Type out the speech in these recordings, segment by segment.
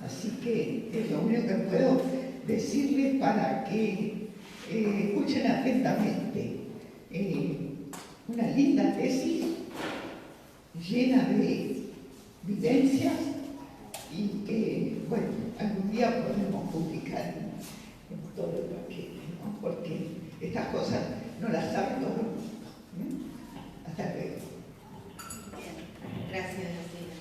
Así que es lo único que puedo decirles para que escuchen atentamente. Una linda tesis llena de vivencias y que, bueno, algún día podremos publicar en todo el paquete, ¿no? Porque estas cosas no las sabe todo el mundo. Hasta luego. Bien, gracias, Graciela.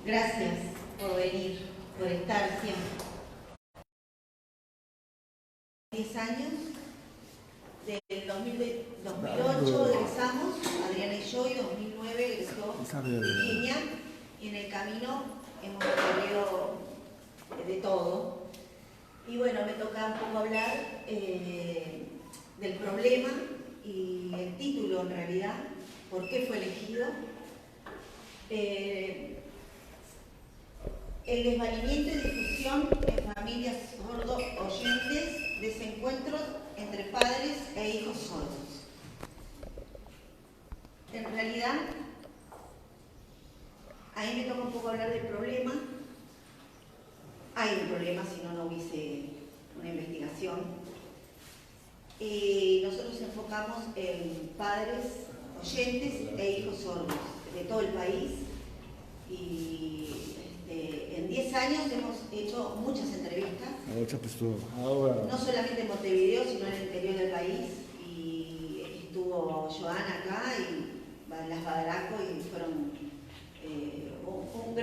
Gracias por venir, por estar siempre. 10 años, del 2008 egresamos, Adriana y yo, y 2009 egresó Virginia, y en el camino hemos recorrido de todo. Y bueno, me toca un poco hablar del problema y el título en realidad, por qué fue elegido. El desvalimiento y difusión en familias sordo-oyentes, desencuentros entre padres e hijos sordos. En realidad, ahí me toca un poco hablar del problema. Hay un problema, si no, no hubiese una investigación. Nosotros enfocamos en padres oyentes e hijos sordos de todo el país. Y en 10 años hemos hecho muchas entrevistas, no solamente en Montevideo, sino en el interior del país. Y estuvo Joana acá y las Badaraco, y fueron un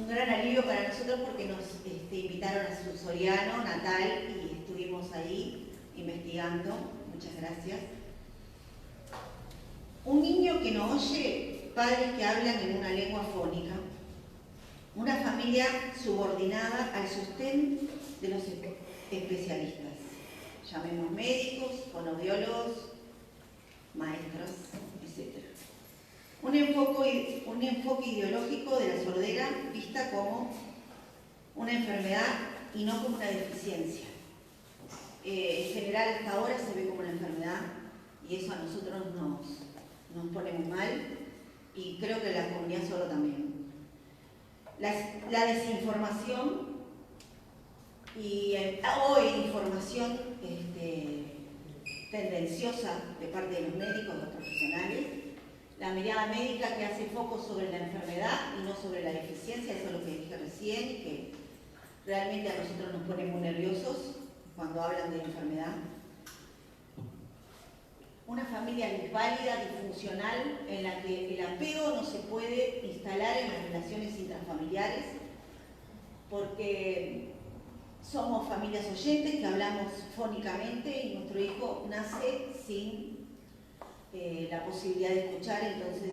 gran alivio para nosotros, porque nos invitaron a su Soriano natal y estuvimos ahí investigando. Muchas gracias. Un niño que no oye, padres que hablan en una lengua fónica, una familia subordinada al sostén de los especialistas, llamemos médicos, fonoaudiólogos, maestros, etc. Un enfoque ideológico de la sordera vista como una enfermedad y no como una deficiencia. En general, hasta ahora se ve como una enfermedad, y eso a nosotros nos pone muy mal, y creo que la comunidad sorda también. La desinformación o información tendenciosa de parte de los médicos, los profesionales, la mirada médica que hace foco sobre la enfermedad y no sobre la deficiencia, eso es lo que dije recién, y que realmente a nosotros nos pone muy nerviosos cuando hablan de enfermedad. Una familia disválida, disfuncional, en la que el apego no se puede instalar en las relaciones intrafamiliares, porque somos familias oyentes que hablamos fónicamente y nuestro hijo nace sin la posibilidad de escuchar. Entonces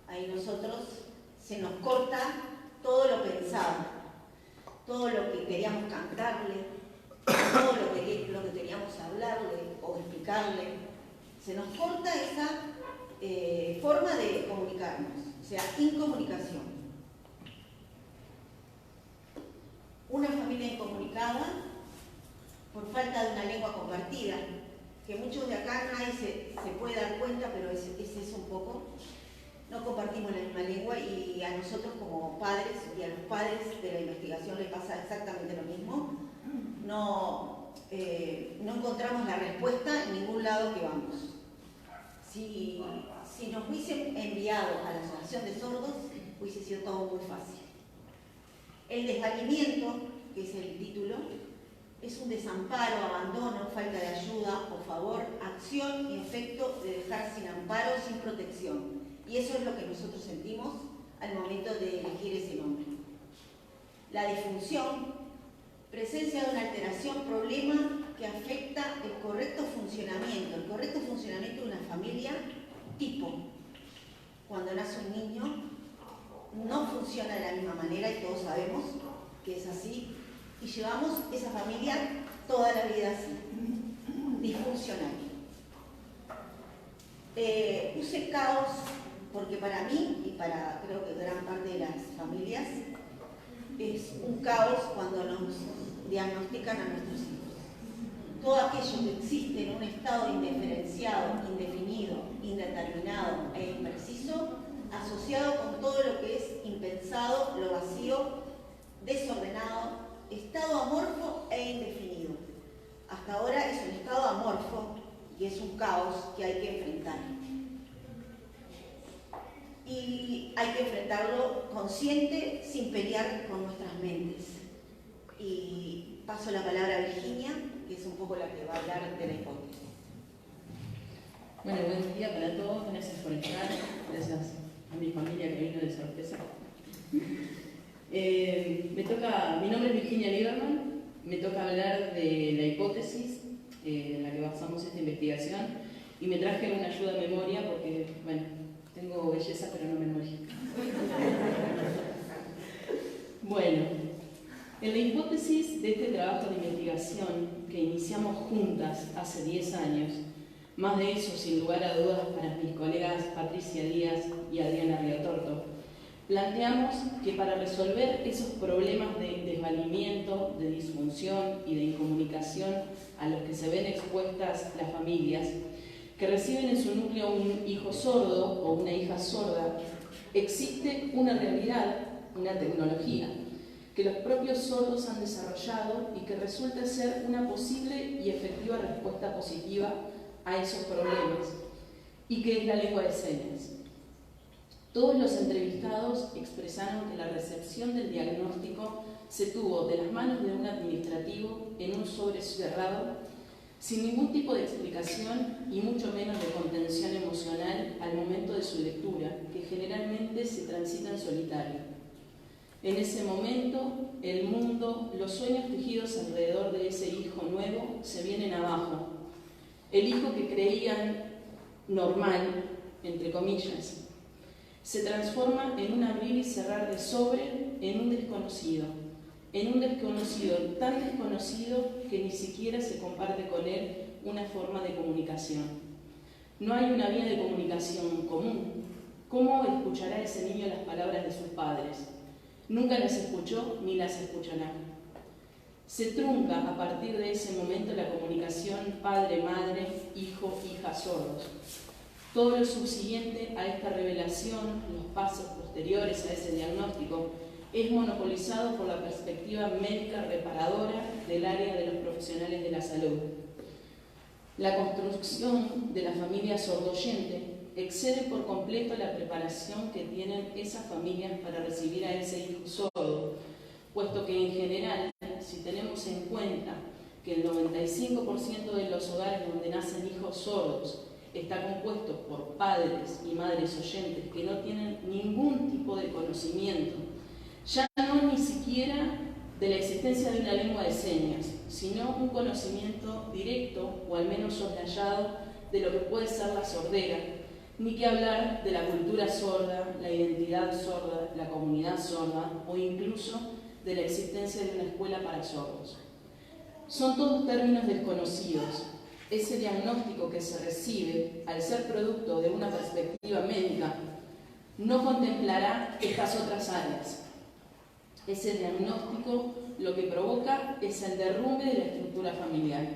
ahí nosotros se nos corta todo lo pensado, todo lo que queríamos cantarle, todo lo que queríamos hablarle o explicarle. Se nos corta esa forma de comunicarnos, o sea, incomunicación. Una familia incomunicada por falta de una lengua compartida, que muchos de acá nadie se puede dar cuenta, pero es eso un poco. No compartimos la misma lengua, y a nosotros como padres y a los padres de la investigación les pasa exactamente lo mismo. No encontramos la respuesta en ningún lado que vamos. Si nos hubiesen enviado a la Asociación de Sordos, hubiese sido todo muy fácil. El desvalimiento, que es el título, es un desamparo, abandono, falta de ayuda o favor, acción y efecto de dejar sin amparo, sin protección. Y eso es lo que nosotros sentimos al momento de elegir ese nombre. La disfunción, presencia de una alteración, problema que afecta el correcto funcionamiento de una familia tipo. Cuando nace un niño, no funciona de la misma manera, y todos sabemos que es así, y llevamos esa familia toda la vida así, disfuncional. Puse caos porque para mí, y para creo que gran parte de las familias, es un caos cuando nos diagnostican a nuestros hijos. Todo aquello que existe en un estado indiferenciado, indefinido, indeterminado e impreciso, asociado con todo lo que es desordenado, estado amorfo e indefinido. Hasta ahora es un estado amorfo y es un caos que hay que enfrentar. Y hay que enfrentarlo consciente, sin pelear con nuestras mentes. Y paso la palabra a Virginia, que es un poco la que va a hablar de la hipótesis. Bueno, buen día para todos, gracias por estar, gracias a mi familia que vino de sorpresa. Mi nombre es Virginia Lieberman, me toca hablar de la hipótesis en la que basamos esta investigación y me traje una ayuda a memoria porque, bueno, tengo belleza pero no memoria. Bueno, en la hipótesis de este trabajo de investigación que iniciamos juntas hace 10 años, más de eso sin lugar a dudas para mis colegas Patricia Díaz y Adriana Riatorto, planteamos que para resolver esos problemas de desvalimiento, de disfunción y de incomunicación a los que se ven expuestas las familias, que reciben en su núcleo un hijo sordo o una hija sorda, existe una realidad, una tecnología, que los propios sordos han desarrollado y que resulta ser una posible y efectiva respuesta positiva a esos problemas, y que es la lengua de señas. Todos los entrevistados expresaron que la recepción del diagnóstico se tuvo de las manos de un administrativo en un sobre cerrado, sin ningún tipo de explicación y mucho menos de contención emocional al momento de su lectura, que generalmente se transita en solitario. En ese momento, el mundo, los sueños tejidos alrededor de ese hijo nuevo se vienen abajo. El hijo que creían normal, entre comillas, se transforma en un abrir y cerrar de sobre en un desconocido tan desconocido que ni siquiera se comparte con él una forma de comunicación. No hay una vía de comunicación común. ¿Cómo escuchará ese niño las palabras de sus padres? Nunca las escuchó ni las escuchará. Se trunca a partir de ese momento la comunicación padre-madre, hijo-hija sordos. Todo lo subsiguiente a esta revelación, los pasos posteriores a ese diagnóstico, es monopolizado por la perspectiva médica reparadora del área de los profesionales de la salud. La construcción de la familia sordoyente excede por completo la preparación que tienen esas familias para recibir a ese hijo sordo, puesto que en general, si tenemos en cuenta que el 95% de los hogares donde nacen hijos sordos está compuesto por padres y madres oyentes que no tienen ningún tipo de conocimiento, ya no ni siquiera de la existencia de una lengua de señas, sino un conocimiento directo o al menos soslayado de lo que puede ser la sordera, ni que hablar de la cultura sorda, la identidad sorda, la comunidad sorda o incluso de la existencia de una escuela para sordos. Son todos términos desconocidos. Ese diagnóstico que se recibe, al ser producto de una perspectiva médica, no contemplará estas otras áreas. Ese diagnóstico lo que provoca es el derrumbe de la estructura familiar.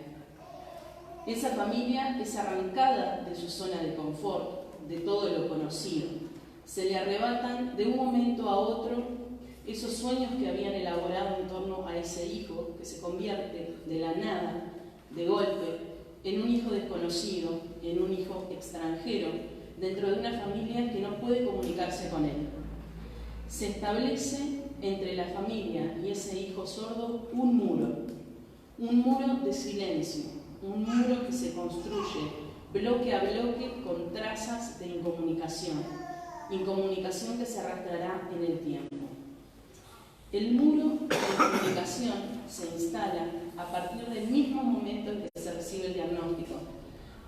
Esa familia es arrancada de su zona de confort, de todo lo conocido. Se le arrebatan de un momento a otro esos sueños que habían elaborado en torno a ese hijo que se convierte de la nada, de golpe, en un hijo desconocido, en un hijo extranjero, dentro de una familia que no puede comunicarse con él. Se establece entre la familia y ese hijo sordo un muro de silencio, un muro que se construye bloque a bloque con trazas de incomunicación que se arrastrará en el tiempo. El muro de comunicación se instala a partir del mismo momento en que se recibe el diagnóstico.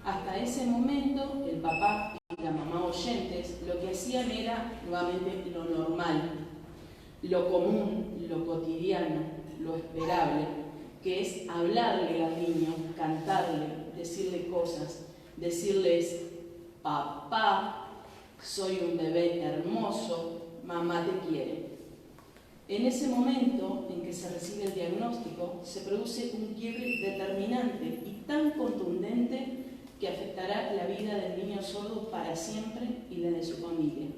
Hasta ese momento, el papá y la mamá oyentes lo que hacían era nuevamente lo normal, lo común, lo cotidiano, lo esperable, que es hablarle al niño, cantarle, decirle cosas, decirles: papá, soy un bebé hermoso, mamá te quiere. En ese momento en que se recibe el diagnóstico, se produce un quiebre determinante y tan contundente que afectará la vida del niño sordo para siempre y la de su familia.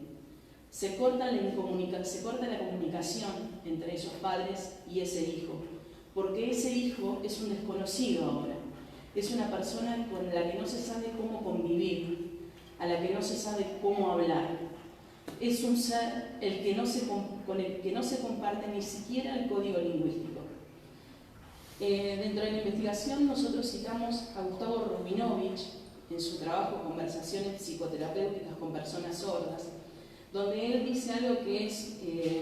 se corta la comunicación entre esos padres y ese hijo, porque ese hijo es un desconocido ahora, es una persona con la que no se sabe cómo convivir, a la que no se sabe cómo hablar. Es un ser con el que no se comparte ni siquiera el código lingüístico. Dentro de la investigación nosotros citamos a Gustavo Rubinovich en su trabajo Conversaciones psicoterapéuticas con personas sordas, donde él dice algo que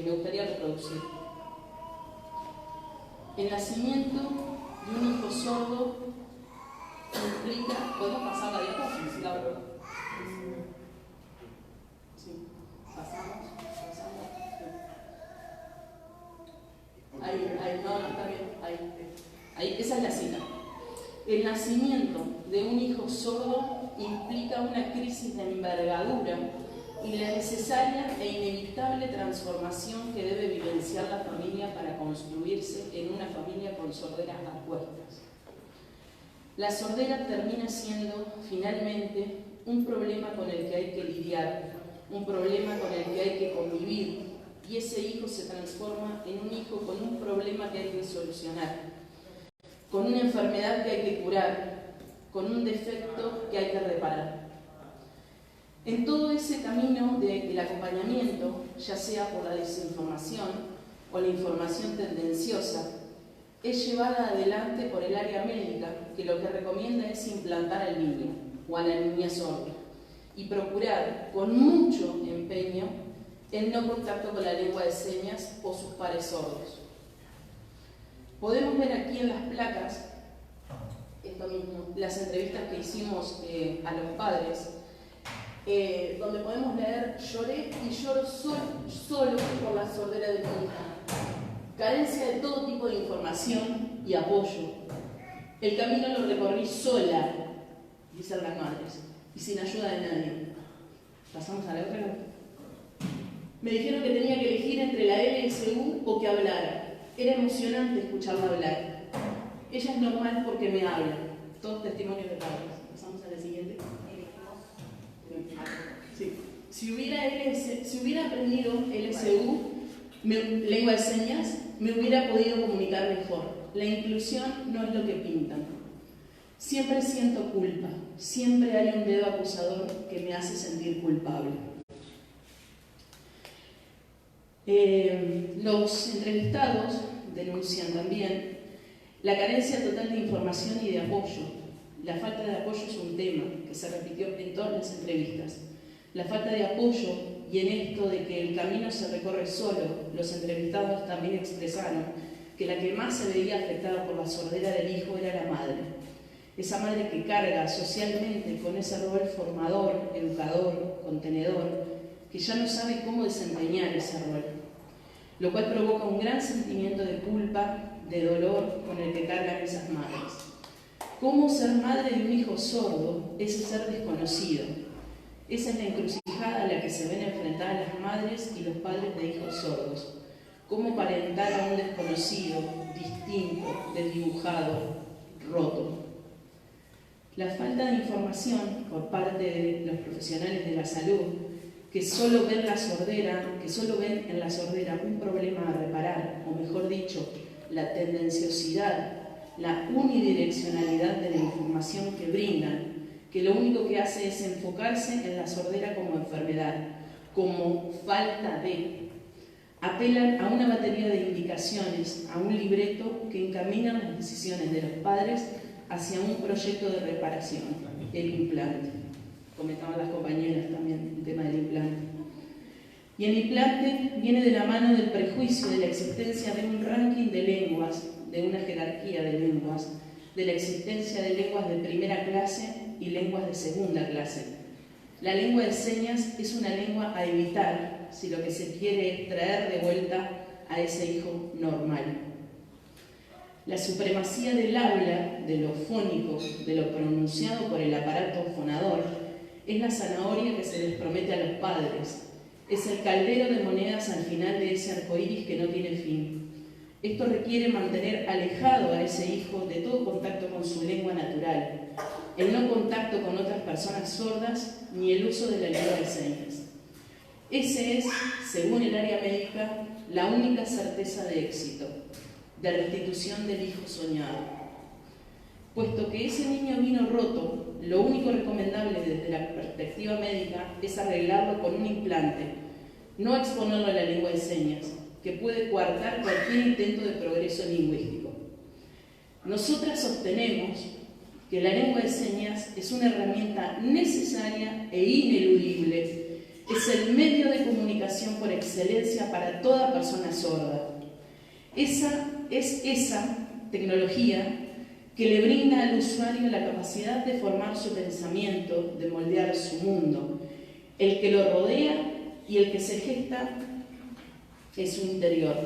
me gustaría reproducir. El nacimiento de un hijo sordo implica... ¿Podemos pasar la diapositiva? Claro. Sí, pasamos. Ahí, no, está bien, ahí, esa es la cita. El nacimiento de un hijo sordo implica una crisis de envergadura y la necesaria e inevitable transformación que debe vivenciar la familia para construirse en una familia con sorderas a cuestas. La sordera termina siendo, finalmente, un problema con el que hay que lidiar, un problema con el que hay que convivir, y ese hijo se transforma en un hijo con un problema que hay que solucionar, con una enfermedad que hay que curar, con un defecto que hay que reparar. En todo ese camino del acompañamiento, ya sea por la desinformación o la información tendenciosa, es llevada adelante por el área médica, que lo que recomienda es implantar al niño o a la niña sorda y procurar con mucho empeño el no contacto con la lengua de señas o sus pares sordos. Podemos ver aquí en las placas, esto mismo, las entrevistas que hicimos a los padres, donde podemos leer: lloré y lloro solo por la sordera de mi hija. Carencia de todo tipo de información y apoyo. El camino lo recorrí sola, dicen las madres, y sin ayuda de nadie. Pasamos a la otra. Me dijeron que tenía que elegir entre la LSU o que hablara. Era emocionante escucharla hablar. Ella es normal porque me habla. Todos testimonios de padres. Pasamos a la siguiente. Sí. Si hubiera aprendido LSU, lengua de señas, me hubiera podido comunicar mejor. La inclusión no es lo que pintan. Siempre siento culpa. Siempre hay un dedo acusador que me hace sentir culpable. Los entrevistados denuncian también la carencia total de información y de apoyo. La falta de apoyo es un tema que se repitió en todas las entrevistas. La falta de apoyo, y en esto de que el camino se recorre solo, los entrevistados también expresaron que la que más se veía afectada por la sordera del hijo era la madre. Esa madre que carga socialmente con ese rol formador, educador, contenedor, que ya no sabe cómo desempeñar ese rol, lo cual provoca un gran sentimiento de culpa, de dolor con el que cargan esas madres. ¿Cómo ser madre de un hijo sordo es ser desconocido? Esa es la encrucijada a la que se ven enfrentadas las madres y los padres de hijos sordos. ¿Cómo parentar a un desconocido, distinto, desdibujado, roto? La falta de información por parte de los profesionales de la salud, que solo ven en la sordera un problema a reparar, o mejor dicho, la tendenciosidad, la unidireccionalidad de la información que brindan, que lo único que hace es enfocarse en la sordera como enfermedad, como falta de. Apelan a una batería de indicaciones, a un libreto que encaminan las decisiones de los padres hacia un proyecto de reparación, el implante. Comentaban las compañeras también el tema del implante. Y el implante viene de la mano del prejuicio de la existencia de un ranking de lenguas, de una jerarquía de lenguas, de la existencia de lenguas de primera clase y lenguas de segunda clase. La lengua de señas es una lengua a evitar si lo que se quiere es traer de vuelta a ese hijo normal. La supremacía del habla, de lo fónico, de lo pronunciado por el aparato fonador, es la zanahoria que se les promete a los padres. Es el caldero de monedas al final de ese arcoíris que no tiene fin. Esto requiere mantener alejado a ese hijo de todo contacto con su lengua natural, el no contacto con otras personas sordas ni el uso de la lengua de señas. Ese es, según el área médica, la única certeza de éxito, de restitución del hijo soñado. Puesto que ese niño vino roto, lo único recomendable desde la perspectiva médica es arreglarlo con un implante, no exponerlo a la lengua de señas, que puede coartar cualquier intento de progreso lingüístico. Nosotras sostenemos que la lengua de señas es una herramienta necesaria e ineludible. Es el medio de comunicación por excelencia para toda persona sorda. Esa tecnología que le brinda al usuario la capacidad de formar su pensamiento, de moldear su mundo. El que lo rodea y el que se gesta es su interior.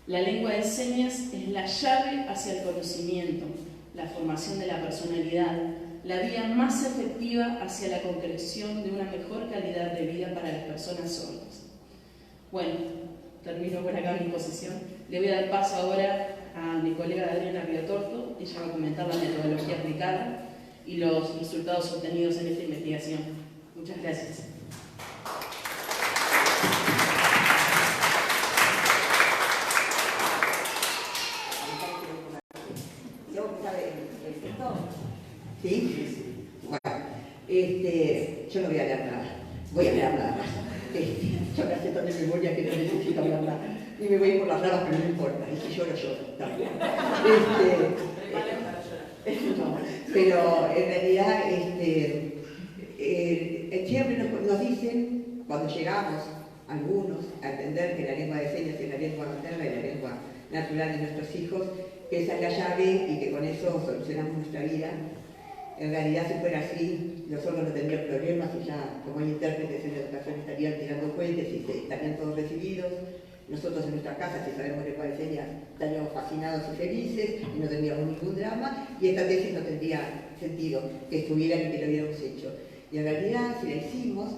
La lengua de señas es la llave hacia el conocimiento, la formación de la personalidad, la vía más efectiva hacia la concreción de una mejor calidad de vida para las personas sordas. Bueno, termino por acá mi exposición. Le voy a dar paso ahora a mi colega Adriana Riotorto. Ella va a comentar la metodología aplicada y los resultados obtenidos en esta investigación. Muchas gracias. ¿Sí? Bueno, yo no voy a hablar nada, voy a hablar nada más. Yo me acepto de memoria que no necesito hablar nada. Y me voy por las ramas, pero no importa, y si lloro, lloro. No, pero en realidad, siempre nos dicen, cuando llegamos, algunos, a entender que la lengua de señas es la lengua materna y la lengua natural de nuestros hijos, que esa es la llave y que con eso solucionamos nuestra vida. En realidad, si fuera así, los sordos no tendrían problemas y ya, como hay intérpretes en la educación, estarían tirando puentes y estarían todos recibidos. Nosotros en nuestra casa, si sabemos lengua de señas, estaríamos fascinados y felices y no tendríamos ningún drama, y esta tesis no tendría sentido que estuviera y que lo hubiéramos hecho. Y en realidad, si la hicimos,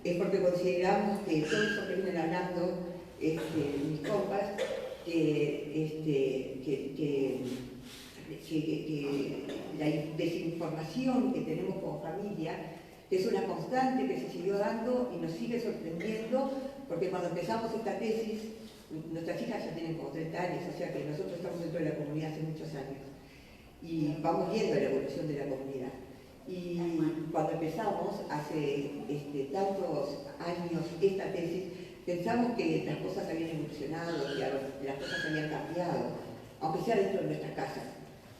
es porque consideramos que todo eso que vienen hablando mis compas, que la desinformación que tenemos como familia es una constante que se siguió dando y nos sigue sorprendiendo, porque cuando empezamos esta tesis, nuestras hijas ya tienen como 30 años, o sea que nosotros estamos dentro de la comunidad hace muchos años y vamos viendo la evolución de la comunidad. Y cuando empezamos, hace tantos años, esta tesis, pensamos que las cosas habían evolucionado, que las cosas habían cambiado, aunque sea dentro de nuestra casa,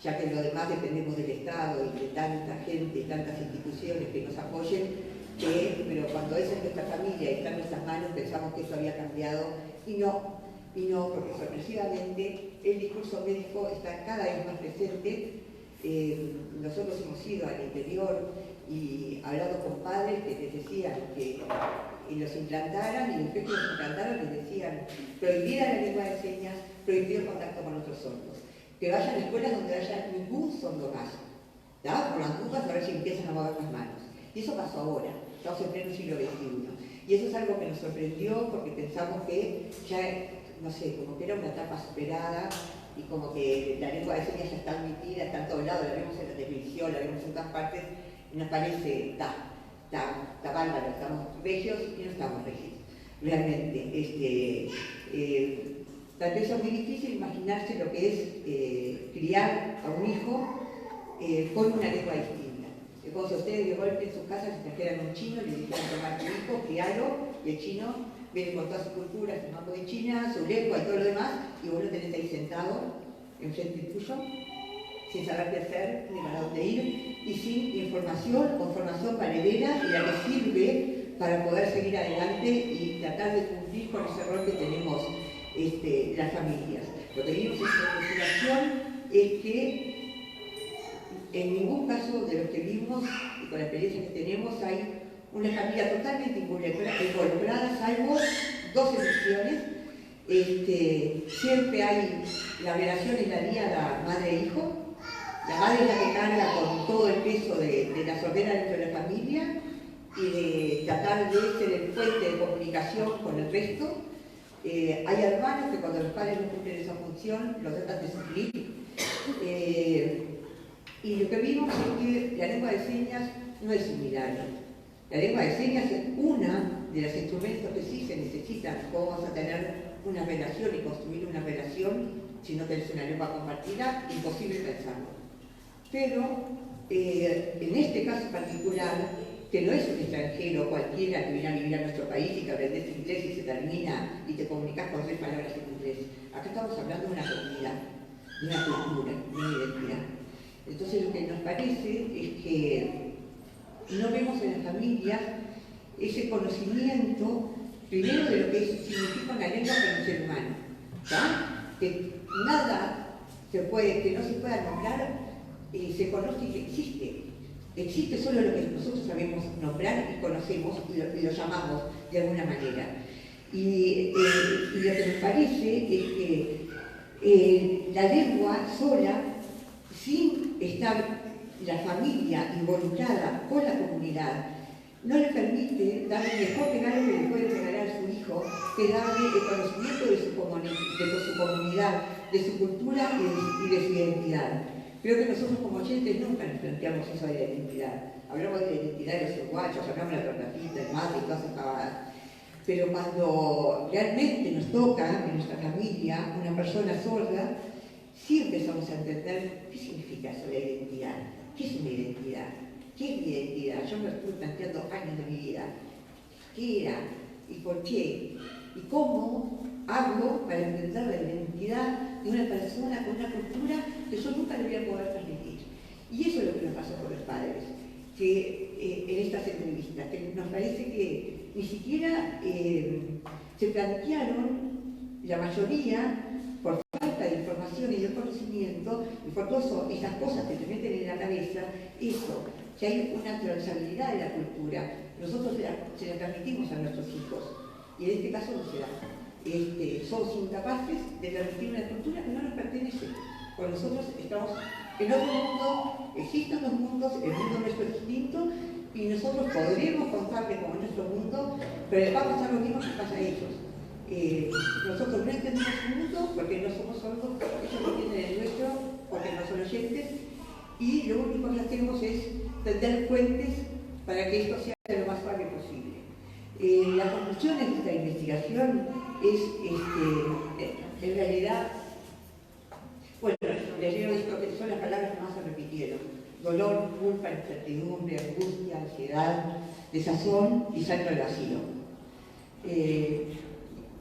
ya que lo demás dependemos del Estado y de tanta gente y tantas instituciones que nos apoyen, pero cuando es en nuestra familia y está en nuestras manos, pensamos que eso había cambiado y no, porque sorpresivamente el discurso médico está cada vez más presente. Nosotros hemos ido al interior y hablado con padres que les decían que los implantaran, y después que los implantaran les decían prohibida la lengua de señas, prohibido el contacto con otros sordos, que vayan a escuelas donde haya ningún sordo más, ¿tá? Por las dudas, a ver si empiezan a mover las manos. Y eso pasó ahora, estamos en pleno siglo XXI. Y eso es algo que nos sorprendió porque pensamos que ya, no sé, como que era una etapa superada y como que la lengua de señas ya está admitida, está en todos lados, la vemos en la televisión, la vemos en todas partes, y nos parece, está bárbaro, estamos regios y no estamos regios. Realmente, tal vez es muy difícil imaginarse lo que es criar a un hijo con una lengua distinta. Es como si ustedes de golpe en sus casas se trajeran un chino y le dijeran tomar tu hijo, criarlo, y el chino viene con toda su cultura, su mapa de China, su lengua y todo lo demás, y vos lo tenés ahí sentado, enfrente tuyo, sin saber qué hacer, ni para dónde ir, y sin información o formación valedera y la que sirve para poder seguir adelante y tratar de cumplir con ese rol que tenemos las familias. Lo que vimos en esta investigación es que en ningún caso de los que vimos y con la experiencia que tenemos hay una familia totalmente involucrada, salvo dos excepciones. Siempre hay, la relación es la diada madre-hijo. La madre es la que carga con todo el peso de la sordera dentro de la familia y de tratar de ser el puente de comunicación con el resto. Hay hermanos que cuando los padres no cumplen esa función los tratan de suplir. Y lo que vimos es que la lengua de señas no es un milagro. La lengua de señas es una de los instrumentos que sí se necesitan. ¿Cómo vas a tener una relación y construir una relación si no tenés una lengua compartida? Imposible pensarlo. Pero en este caso particular, que no es un extranjero cualquiera que viene a vivir a nuestro país y que aprendes inglés y se termina y te comunicas con 3 palabras en inglés. Acá estamos hablando de una comunidad, de una cultura, de una identidad. Entonces lo que nos parece es que no vemos en la familia ese conocimiento, primero de lo que significa una lengua para un ser humano, ¿ya? Que nada que no se pueda nombrar, se conoce que existe. Existe solo lo que nosotros sabemos nombrar y conocemos y lo llamamos de alguna manera. Y lo que nos parece es que la lengua sola, sin estar la familia involucrada con la comunidad, no le permite darle el mejor regalo que le puede regalar a su hijo, que darle el conocimiento de su comunidad, de su cultura y de su identidad. Creo que nosotros como oyentes nunca nos planteamos eso de la identidad. Hablamos de la identidad de los uruguayos, hablamos de la tortafita, el mate y todas esas pavadas. Pero cuando realmente nos toca en nuestra familia una persona sorda, sí empezamos a entender qué significa eso de la identidad. ¿Qué es una identidad? ¿Qué es mi identidad? Yo me estuve planteando años de mi vida. ¿Qué era? ¿Y por qué? ¿Y cómo hago para entender la identidad de una persona con una cultura que yo nunca le voy a poder transmitir? Y eso es lo que nos pasó con los padres, que en estas entrevistas, que nos parece que ni siquiera se plantearon, la mayoría, por falta de información y de conocimiento, y por todo esas cosas que te meten en la cabeza, eso, que hay una trazabilidad de la cultura. Nosotros se la transmitimos a nuestros hijos, y en este caso no se da. Somos incapaces de transmitir una cultura que no nos pertenece. Porque nosotros estamos en otro mundo, existen dos mundos, el mundo nuestro es distinto, y nosotros podremos contarles como nuestro mundo, pero les va a pasar lo mismo que pasa a ellos. Nosotros no entendemos su mundo porque no somos sordos, ellos no entienden el nuestro porque no son oyentes, y lo único que hacemos es tender puentes para que esto sea lo más suave posible. Las conclusiones de esta investigación es, en realidad, bueno, les leo esto que son las palabras que más se repitieron: dolor, culpa, incertidumbre, angustia, ansiedad, desazón y salto al vacío.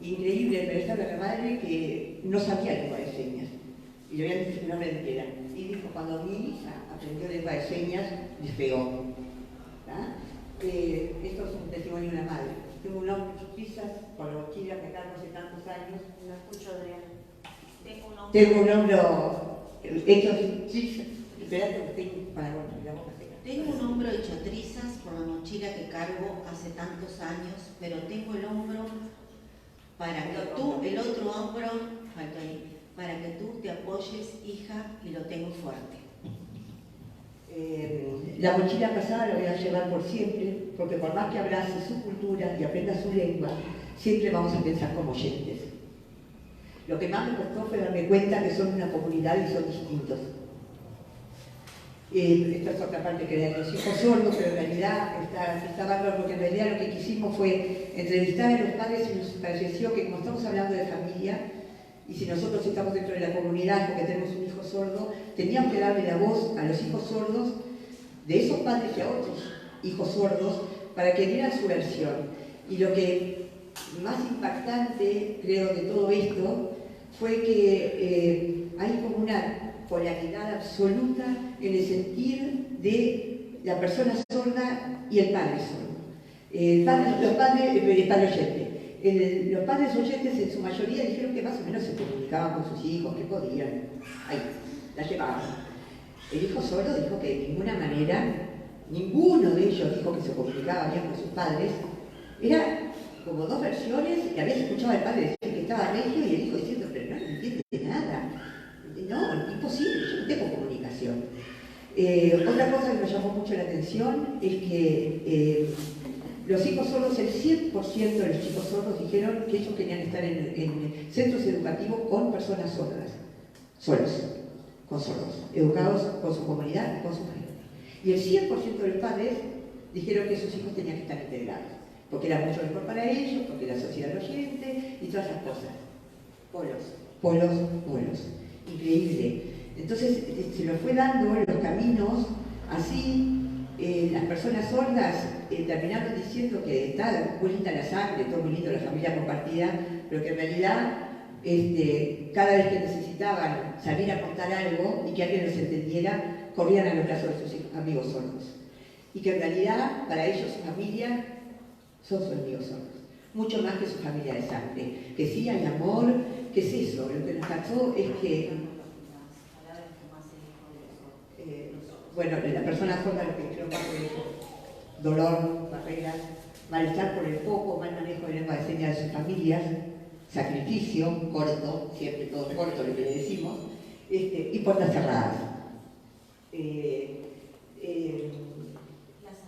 Increíble, pero estaba la madre que no sabía lengua de señas, y le habían dicho que no me entera. Y dijo, cuando mi hija aprendió lengua de señas, despegó. Esto es un testimonio de una madre. Tengo un nombre, quizás, por la mochila que acá hace tantos años. No escucho, Adriana. Tengo un nombre hecho trizas. Esperate que tengo para la boca seca. Tengo un hombro hecho trizas por la mochila que cargo hace tantos años, pero tengo el hombro para que tú, el otro hombro, falta ahí, para que tú te apoyes, hija, y lo tengo fuerte. La mochila pasada la voy a llevar por siempre, porque por más que abrace su cultura y aprenda su lengua, siempre vamos a pensar como oyentes. Lo que más me costó fue darme cuenta que son una comunidad y son distintos. Esta es otra parte que era de los hijos sordos, pero en realidad está bárbaro, porque en realidad lo que quisimos fue entrevistar a los padres y nos pareció que, como estamos hablando de familia, y si nosotros estamos dentro de la comunidad porque tenemos un hijo sordo, teníamos que darle la voz a los hijos sordos de esos padres y a otros hijos sordos para que dieran su versión. Y lo que más impactante, creo, de todo esto fue que hay como una polaridad absoluta en el sentir de la persona sorda y el padre sordo. Los padres oyentes. Los padres oyentes en su mayoría dijeron que más o menos se comunicaban con sus hijos, que podían. Ahí, la llevaban. El hijo sordo dijo que de ninguna manera, ninguno de ellos dijo que se comunicaba bien con sus padres. Era como dos versiones, y había escuchado al padre decir que estaba regio y el hijo diciendo, pero no entiende nada. No, imposible, yo no tengo comunicación. Otra cosa que me llamó mucho la atención es que los hijos sordos, el 100% de los chicos sordos dijeron que ellos querían estar en centros educativos con personas sordas, solos, con sordos, educados con su comunidad y con su gente. Y el 100% de los padres dijeron que sus hijos tenían que estar integrados. porque era mucho mejor para ellos, porque la sociedad lo siente y todas esas cosas. Polos. Increíble. Entonces se nos fue dando los caminos así. Las personas sordas terminaron diciendo que está muy linda la sangre, todo muy lindo la familia compartida, pero que en realidad cada vez que necesitaban salir a contar algo y que alguien los entendiera, corrían a los brazos de sus amigos sordos. Y que en realidad para ellos su familia son sus amigos sordos, mucho más que su familia de sangre. Que sí hay amor, que es eso. Lo que nos pasó es que bueno, la persona sorda lo que creo que es dolor, barreras, malestar por el poco, mal manejo de lengua de señas de sus familias, sacrificio, corto, siempre todo corto lo que le decimos, y puertas cerradas.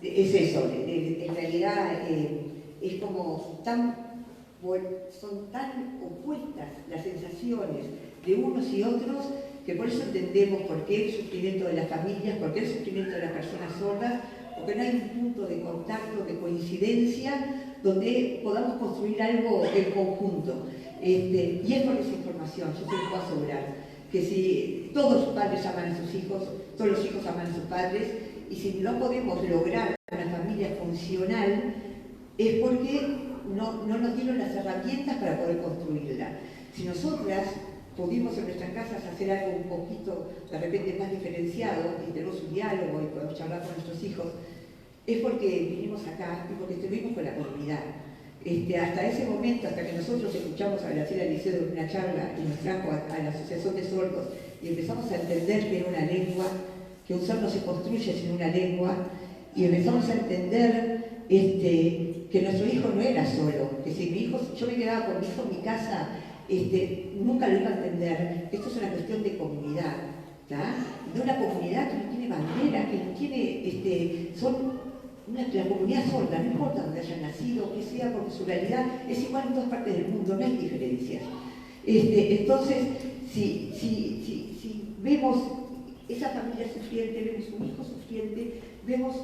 Es eso, en realidad es como son tan opuestas las sensaciones de unos y otros, que por eso entendemos por qué el sufrimiento de las familias, por qué el sufrimiento de las personas sordas, porque no hay un punto de contacto, de coincidencia, donde podamos construir algo en conjunto. Y es por esa información, yo se lo puedo asegurar, que si todos los padres aman a sus hijos, todos los hijos aman a sus padres, y si no podemos lograr una familia funcional, es porque no nos dieron las herramientas para poder construirla. Si nosotras pudimos en nuestras casas hacer algo un poquito, de repente, más diferenciado, y tenemos un diálogo y podemos charlar con nuestros hijos, es porque vinimos acá y porque estuvimos con la comunidad. Hasta ese momento, hasta que nosotros escuchamos a Graciela Liceo en una charla y nos trajo a la Asociación de Sordos y empezamos a entender que era una lengua, que un ser no se construye sin una lengua, y empezamos a entender que nuestro hijo no era solo, que si mi hijo, yo me quedaba con mi hijo en mi casa, nunca lo iba a entender. Esto es una cuestión de comunidad, ¿tá? De una comunidad que no tiene bandera, que no tiene, la comunidad sorda, no importa dónde hayan nacido, que sea, porque su realidad es igual en todas partes del mundo, no hay diferencias. Entonces, si vemos esa familia sufriente, vemos un hijo sufriente, vemos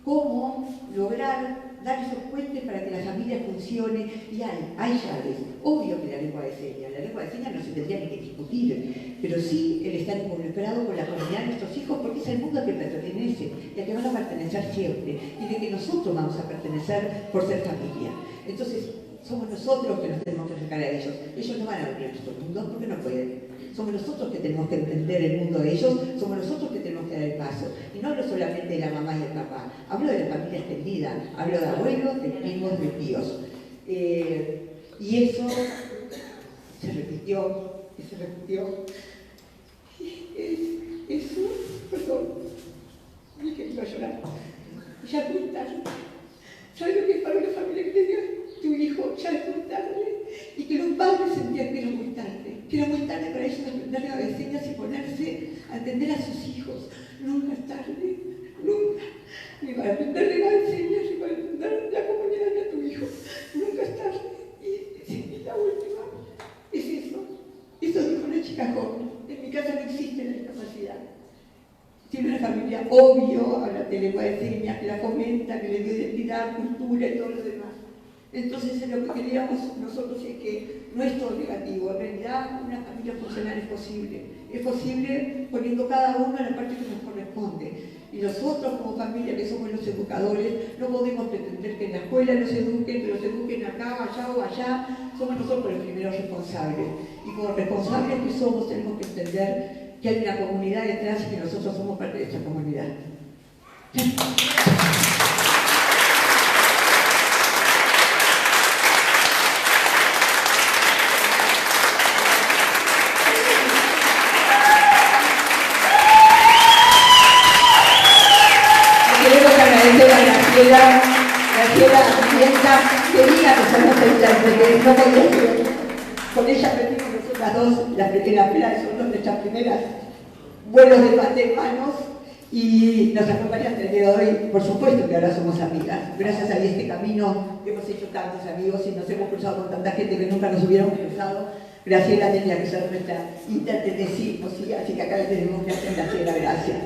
cómo lograr dar esos puentes para que la familia funcione, y hay llaves. Obvio que la lengua de señas no se tendría ni que discutir, pero sí el estar involucrado con la comunidad de nuestros hijos, porque es el mundo al que pertenece y al que van a pertenecer siempre, y de que nosotros vamos a pertenecer por ser familia. Entonces, somos nosotros que nos tenemos que acercar a ellos. Ellos no van a venir a nuestro mundo porque no pueden. Somos nosotros que tenemos que entender el mundo de ellos, somos nosotros que tenemos que dar el paso. Y no hablo solamente de la mamá y el papá, hablo de la familia extendida, hablo de abuelos, de primos, de tíos. Y eso se repitió. Eso, perdón, dije que iba a llorar. Ya es muy tarde. ¿Sabes lo que es para una familia que te dio tu hijo? Ya es muy tarde. Y que los padres sentían que era muy tarde. Que era muy tarde para ellos aprender lengua de señas y ponerse a entender a sus hijos. Nunca es tarde, nunca. Ni para aprender lengua de señas, ni para entender la comunidad de tu hijo. Nunca es tarde. Y la última es eso. Eso dijo una chica joven. En mi casa no existe la discapacidad. Tiene una familia, obvio, habla de lengua de señas, que la fomenta, que le dio identidad, cultura y todo lo demás. Entonces, lo que queríamos nosotros es que no es todo negativo. En realidad, una familia funcional es posible. Es posible poniendo cada uno en la parte que nos corresponde. Y nosotros, como familia, que somos los educadores, no podemos pretender que en la escuela los eduquen, que los eduquen acá, allá o allá. Somos nosotros los primeros responsables. Y como responsables que somos, tenemos que entender que hay una comunidad detrás y que nosotros somos parte de esta comunidad. Queremos agradecer a Graciela Pimienta, quería que se nos intérprete, no podía ser. Con ella aprendimos nosotras dos, las primeras, son dos de nuestras primeras vuelos de mate en manos, y nos acompaña hasta el día de hoy. Por supuesto que ahora somos amigas. Gracias a este camino hemos hecho tantos amigos y nos hemos cruzado con tanta gente que nunca nos hubiéramos cruzado. Graciela tenía que ser nuestra intérprete, sí, así que acá la tenemos. Gracias, Graciela, gracias.